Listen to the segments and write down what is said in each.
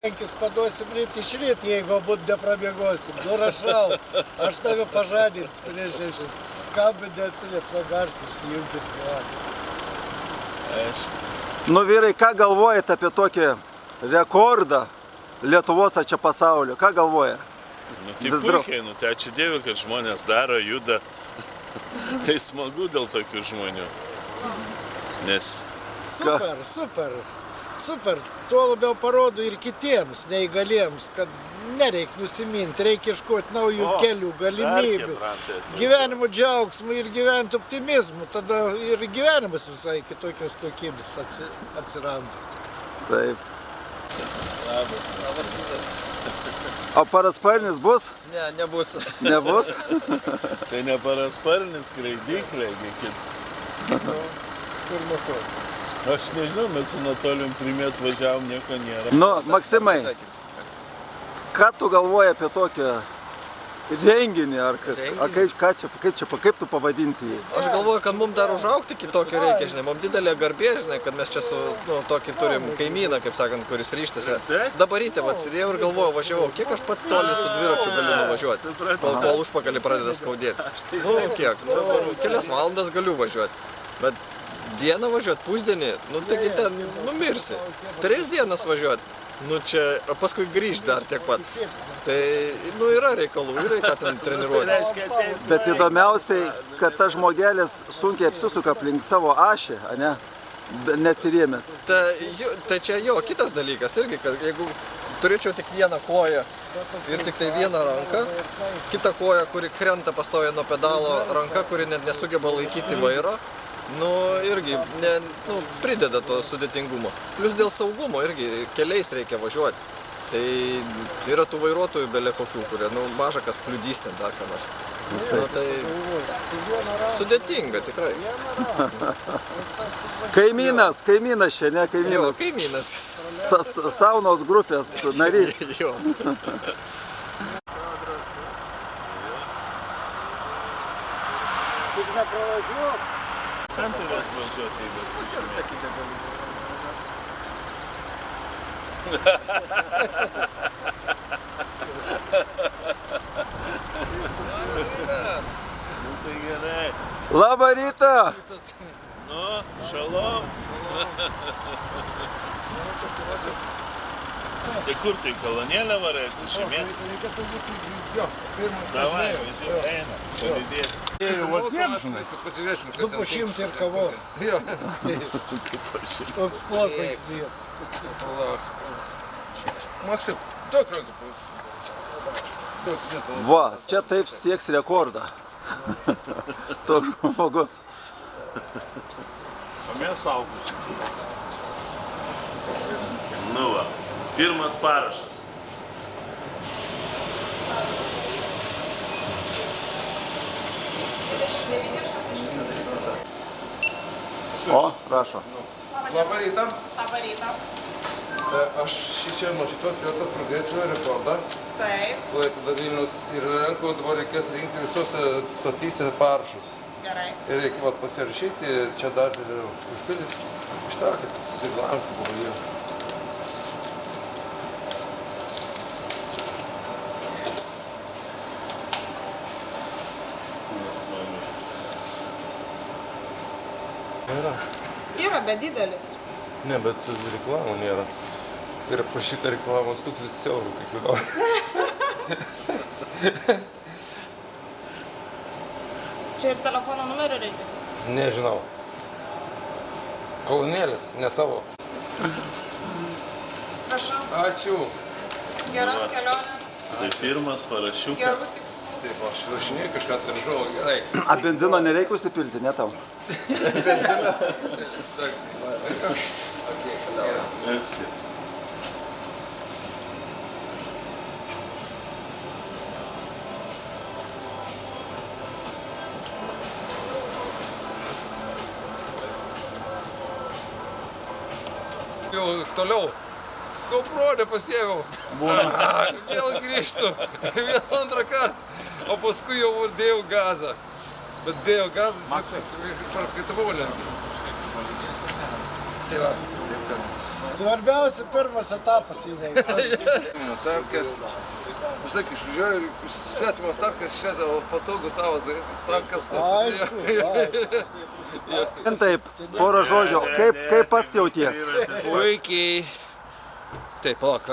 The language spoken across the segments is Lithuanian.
Penkis paduosim ryt iš ryt, jeigu abu neprabėgosim. Nurašau, aš tave pažadins prieš šešis. Skambinė atsilieps, o garsiai išsijungis pavadį. Nu vyrai, ką galvojate apie tokį rekordą Lietuvos ar čia pasaulio? Ką galvoja? Nu tai puikiai, nu tai ačiū Dievui, kad žmonės daro, juda. Tai smagu dėl tokių žmonių. Nes... Super. Tuo labiau parodo ir kitiems neįgaliems, kad nereik nusiminti, reikia ieškoti naujų kelių, galimybių, gyvenimo džiaugsmų ir gyventi optimizmu. Tada ir gyvenimas visai kitokios kokybės atsiranda. Taip. Labas rytas. O parasparnis bus? Ne, nebus. Nebus? Tai ne parasparnis, skraidyklė, Pirmą kartą. Aš nežinau, mes su Anatolijum primėt važiavom, nieko nėra. Nu, Maksimai, ką tu galvoji apie tokį renginį, ar kaip tu pavadinsi jį? Aš galvoju, kad mums dar užaugti kitokio reikia, žinai, mums didelė garbė, žinai, kad mes čia su tokį turim kaimyną, kaip sakant, kuris ryštasi. Dabar ryte sėdėjau ir galvojau, važiavau, kiek aš pats toli su dviračiu galiu nuvažiuoti, kol užpakalį pradeda skaudėti. Nu, kiek, kelias valandas galiu važiuoti, bet dieną važiuoti, pusdienį, nu taigi ten numirsi. 3 dienas važiuoti, nu čia, paskui grįžti dar tiek pat. Tai, nu yra reikalų, reikia ten treniruotis. Bet įdomiausiai, kad tas žmogelis sunkiai apsisuka aplink savo ašį, ane? Neatsirėmęs. Tai čia jo, kitas dalykas irgi, kad jeigu turėčiau tik vieną koją ir tik tai vieną ranką, kita koja, kuri krenta pastoja nuo pedalo, ranka, kuri net nesugeba laikyti vairo, nu irgi prideda to sudėtingumo. Plius dėl saugumo irgi keliais reikia važiuoti. Tai yra tų vairuotojų belė kokių, kurie maža kas kliudys ten dar ką nors. Nu tai sudėtinga tikrai. Kaimynas čia, ne kaimynas. Jo, kaimynas. Saunos grupės narys. Jo. Tik nepravažiuok. Sen turės važiuoti, jeigu... Nu tai gerai. Labą rytą! Nu, šalom. Tai kur tai kolonėlę varai atsižymėti? Davai, važiuoju, eina, palydėsi. Du po 100 ir kavos. Toks posakis yra. Maksim, daug rankų. Va, čia taip sieks rekordą. Toks žmogus. O mes saugus. Nu va, pirmas parašas. O, prašo. Labą rytą. Labą rytą. Aš šičia nuo šitos vietos pradėsiu rekordą. Taip. Klaipėda Vilnius ir renku, dabar reikės rinkti visose stotyse parašus. Gerai. Ir reikia pasirašyti, čia dar užpildyti. Ištarkit, susiglavinti pavadėjau. Yra, bet didelis. Ne, bet reklamų nėra. Ir prašyta reklamos 1000 eurų kiekvienam. Čia ir telefono numerio reikia. Nežinau. Kolonėlis, ne savo. Prašau. Ačiū. Geros kelionės. Tai pirmas parašiukas. Gerų tikslų. Taip, aš rašinėjau kažką atražau, gerai. A benzino nereikia užsipilti, ne tau? Benziną. Viskas. Jau toliau. GoPro nepasiėmiau. Vėl grįžtu. Vėl antrą kartą. O paskui jau dėjau gazą. Bet dėjau gazą, parkaitavau lentą. Tai va, taip kad Svarbiausia, pirmas etapas įveiktas. Tarkas, sakai, išvažiuoju, svetimas tarkas šiandien, o patogus savas tarkas susidėjo. Aišku. Taip, porą žodžių, kaip pats jauties? Puikiai. Taip, palauk,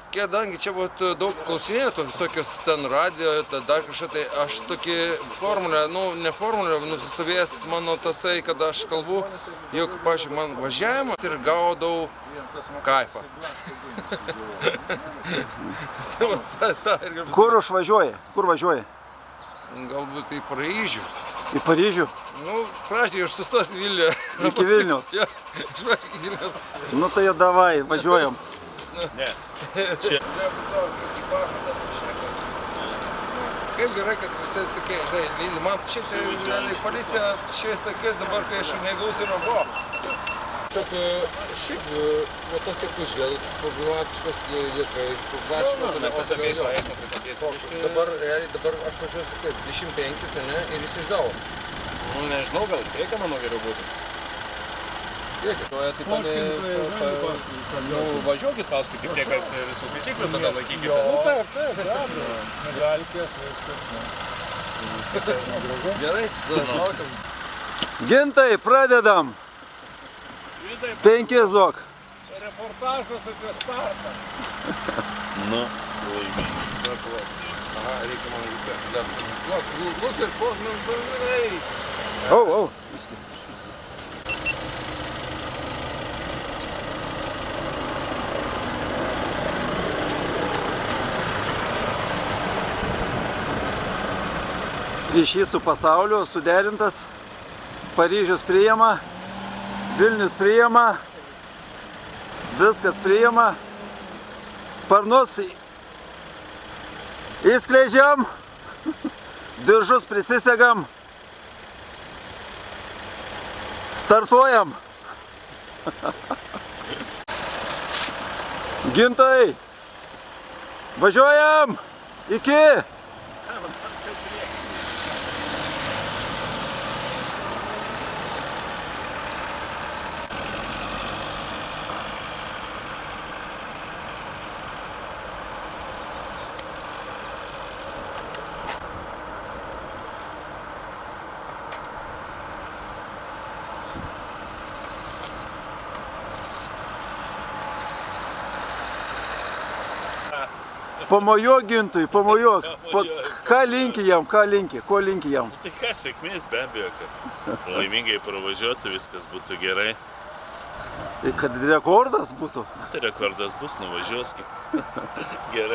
kadangi čia buvo daug klausinėtų, visokios ten radio, dar kažką, tai aš tokį formulę, ne formulę, nusistovėjęs mano tasai, kad aš kalbu, jog, pažiūrėjau, man važiavimas ir gaudau kaifą. Kur išvažiuoji? Kur važiuoji? Galbūt į Paryžių. Į Paryžių? Pradžiai aš sustosiu Vilniuje. Iki Vilniaus? Jo, iš pradžių iki Vilnius. Nu tai davai, važiuojam. Ne. Čia. Kaip gerai, kad visi tokie, žinai, man šiaip realiai policija šiais tokiais dabar, kai aš neįgaus yra buvo. Šiaip, va tas ir užvėlus, problematiškas jokai, problematiškas, dabar aš važiuosiu kaip 25, ne, ir jis išdavo. Nu, nežinau, gal iš priekio, manau, geriau būtų. Važiuokit paskui, tik tiek, kad visų taisyklių tada laikykite. Taip, be abejo. Negalite, gerai, laukiam. Gintai, pradedam. 5 zok. Reportažas apie startą. Nu, laimingi. Aha, reikia man visą. Lūk ir po, gerai. Au. Ryšys su pasauliu suderintas, Paryžius priima, Vilnius priima, viskas priima, sparnus įskleidžiam, diržus prisisegam, startuojam. Gintai, važiuojam, iki. Pamojuok Gintui, pamojuok. Ką linki jam, ko linki jam? Tai ką, sėkmės be abejo, kad laimingai pravažiuotų, viskas būtų gerai. Tai kad rekordas būtų? Tai rekordas bus, nuvažiuos gerai.